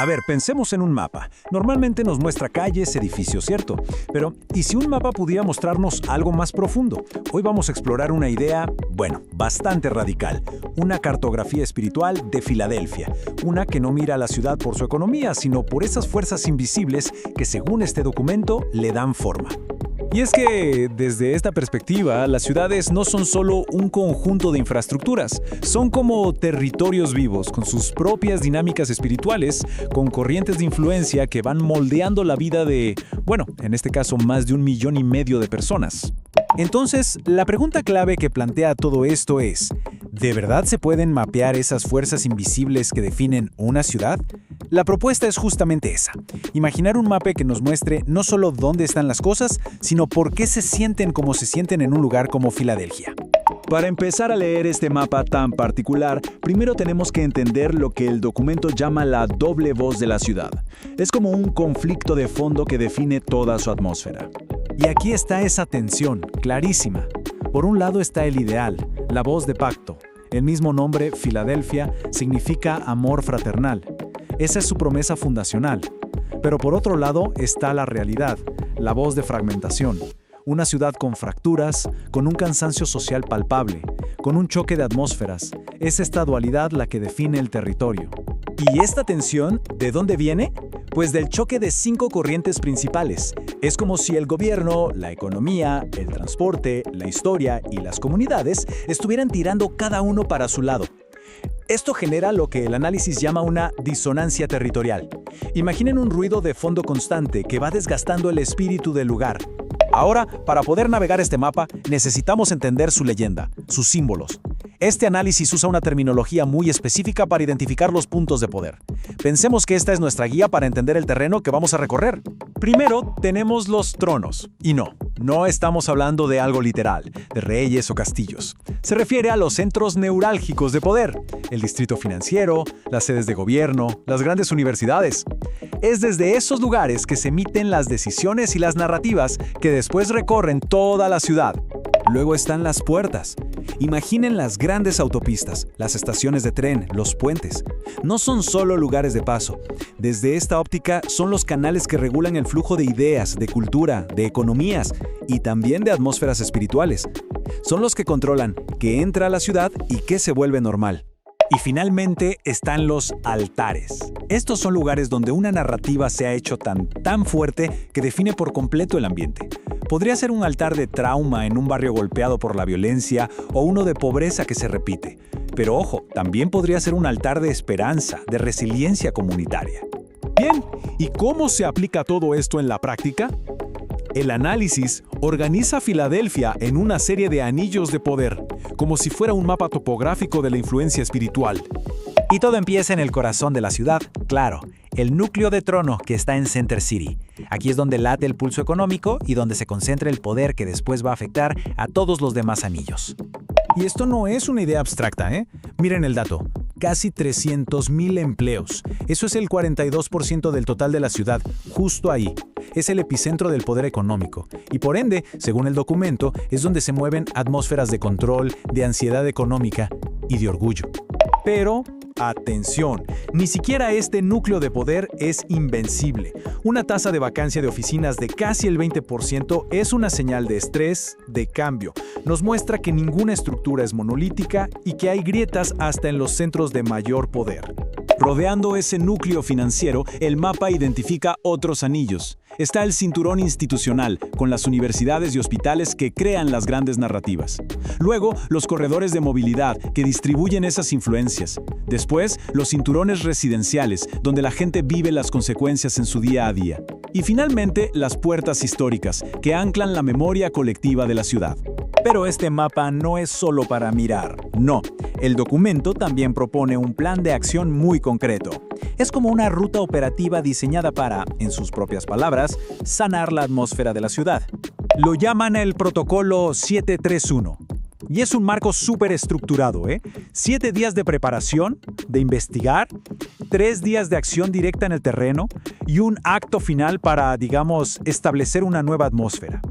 A ver, pensemos en un mapa. Normalmente nos muestra calles, edificios, ¿cierto? Pero, ¿y si un mapa pudiera mostrarnos algo más profundo? Hoy vamos a explorar una idea, bueno, bastante radical. Una cartografía espiritual de Filadelfia. Una que no mira a la ciudad por su economía, sino por esas fuerzas invisibles que, según este documento, le dan forma. Y es que, desde esta perspectiva, las ciudades no son solo un conjunto de infraestructuras, son como territorios vivos, con sus propias dinámicas espirituales, con corrientes de influencia que van moldeando la vida de, bueno, en este caso más de 1,5 millones de personas. Entonces, la pregunta clave que plantea todo esto es, ¿de verdad se pueden mapear esas fuerzas invisibles que definen una ciudad? La propuesta es justamente esa. Imaginar un mapa que nos muestre no solo dónde están las cosas, sino por qué se sienten como se sienten en un lugar como Filadelfia. Para empezar a leer este mapa tan particular, primero tenemos que entender lo que el documento llama la doble voz de la ciudad. Es como un conflicto de fondo que define toda su atmósfera. Y aquí está esa tensión, clarísima. Por un lado está el ideal, la voz de pacto. El mismo nombre, Filadelfia, significa amor fraternal. Esa es su promesa fundacional. Pero por otro lado está la realidad, la voz de fragmentación. Una ciudad con fracturas, con un cansancio social palpable, con un choque de atmósferas. Es esta dualidad la que define el territorio. ¿Y esta tensión, de dónde viene? Pues del choque de 5 corrientes principales. Es como si el gobierno, la economía, el transporte, la historia y las comunidades estuvieran tirando cada uno para su lado. Esto genera lo que el análisis llama una disonancia territorial. Imaginen un ruido de fondo constante que va desgastando el espíritu del lugar. Ahora, para poder navegar este mapa, necesitamos entender su leyenda, sus símbolos. Este análisis usa una terminología muy específica para identificar los puntos de poder. Pensemos que esta es nuestra guía para entender el terreno que vamos a recorrer. Primero, tenemos los tronos. Y no estamos hablando de algo literal, de reyes o castillos. Se refiere a los centros neurálgicos de poder, el distrito financiero, las sedes de gobierno, las grandes universidades. Es desde esos lugares que se emiten las decisiones y las narrativas que después recorren toda la ciudad. Luego están las puertas. Imaginen las grandes autopistas, las estaciones de tren, los puentes. No son solo lugares de paso. Desde esta óptica son los canales que regulan el flujo de ideas, de cultura, de economías y también de atmósferas espirituales. Son los que controlan qué entra a la ciudad y qué se vuelve normal. Y finalmente están los altares. Estos son lugares donde una narrativa se ha hecho tan fuerte que define por completo el ambiente. Podría ser un altar de trauma en un barrio golpeado por la violencia o uno de pobreza que se repite. Pero ojo, también podría ser un altar de esperanza, de resiliencia comunitaria. Bien, ¿y cómo se aplica todo esto en la práctica? El análisis organiza Filadelfia en una serie de anillos de poder, como si fuera un mapa topográfico de la influencia espiritual. Y todo empieza en el corazón de la ciudad, claro, el núcleo de trono que está en Center City. Aquí es donde late el pulso económico y donde se concentra el poder que después va a afectar a todos los demás anillos. Y esto no es una idea abstracta, ¿eh? Miren el dato. Casi 300,000 empleos. Eso es el 42% del total de la ciudad, justo ahí. Es el epicentro del poder económico. Y por ende, según el documento, es donde se mueven atmósferas de control, de ansiedad económica y de orgullo. Pero, atención, ni siquiera este núcleo de poder es invencible. Una tasa de vacancia de oficinas de casi el 20% es una señal de estrés, de cambio. Nos muestra que ninguna estructura es monolítica y que hay grietas hasta en los centros de mayor poder. Rodeando ese núcleo financiero, el mapa identifica otros anillos. Está el cinturón institucional, con las universidades y hospitales que crean las grandes narrativas. Luego, los corredores de movilidad, que distribuyen esas influencias. Después, los cinturones residenciales, donde la gente vive las consecuencias en su día a día. Y finalmente, las puertas históricas, que anclan la memoria colectiva de la ciudad. Pero este mapa no es solo para mirar, no. El documento también propone un plan de acción muy concreto. Es como una ruta operativa diseñada para, en sus propias palabras, sanar la atmósfera de la ciudad. Lo llaman el Protocolo 731. Y es un marco súper estructurado, 7 días de preparación, de investigar, 3 días de acción directa en el terreno y un acto final para, digamos, establecer una nueva atmósfera.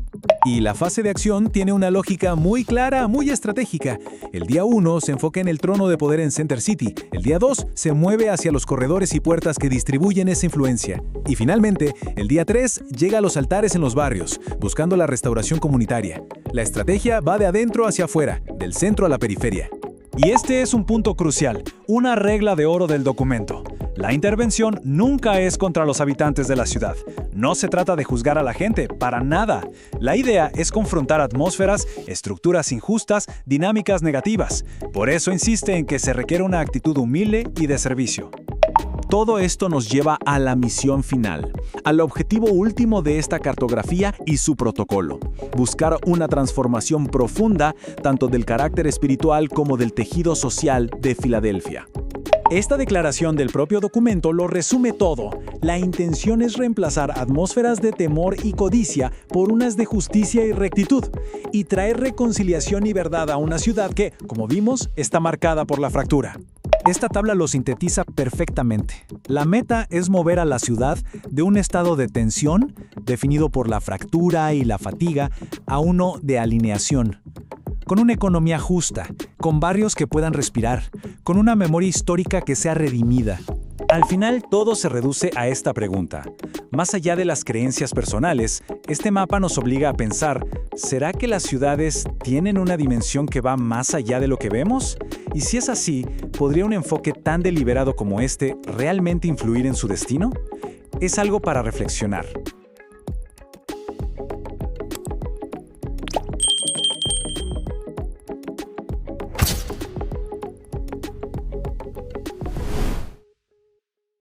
Y la fase de acción tiene una lógica muy clara, muy estratégica. El día 1 se enfoca en el trono de poder en Center City. El día 2 se mueve hacia los corredores y puertas que distribuyen esa influencia. Y finalmente, el día 3 llega a los altares en los barrios, buscando la restauración comunitaria. La estrategia va de adentro hacia afuera, del centro a la periferia. Y este es un punto crucial, una regla de oro del documento. La intervención nunca es contra los habitantes de la ciudad. No se trata de juzgar a la gente, para nada. La idea es confrontar atmósferas, estructuras injustas, dinámicas negativas. Por eso insiste en que se requiere una actitud humilde y de servicio. Todo esto nos lleva a la misión final, al objetivo último de esta cartografía y su protocolo: buscar una transformación profunda tanto del carácter espiritual como del tejido social de Filadelfia. Esta declaración del propio documento lo resume todo. La intención es reemplazar atmósferas de temor y codicia por unas de justicia y rectitud, y traer reconciliación y verdad a una ciudad que, como vimos, está marcada por la fractura. Esta tabla lo sintetiza perfectamente. La meta es mover a la ciudad de un estado de tensión, definido por la fractura y la fatiga, a uno de alineación. Con una economía justa, con barrios que puedan respirar, con una memoria histórica que sea redimida. Al final, todo se reduce a esta pregunta. Más allá de las creencias personales, este mapa nos obliga a pensar: ¿será que las ciudades tienen una dimensión que va más allá de lo que vemos? Y si es así, ¿podría un enfoque tan deliberado como este realmente influir en su destino? Es algo para reflexionar.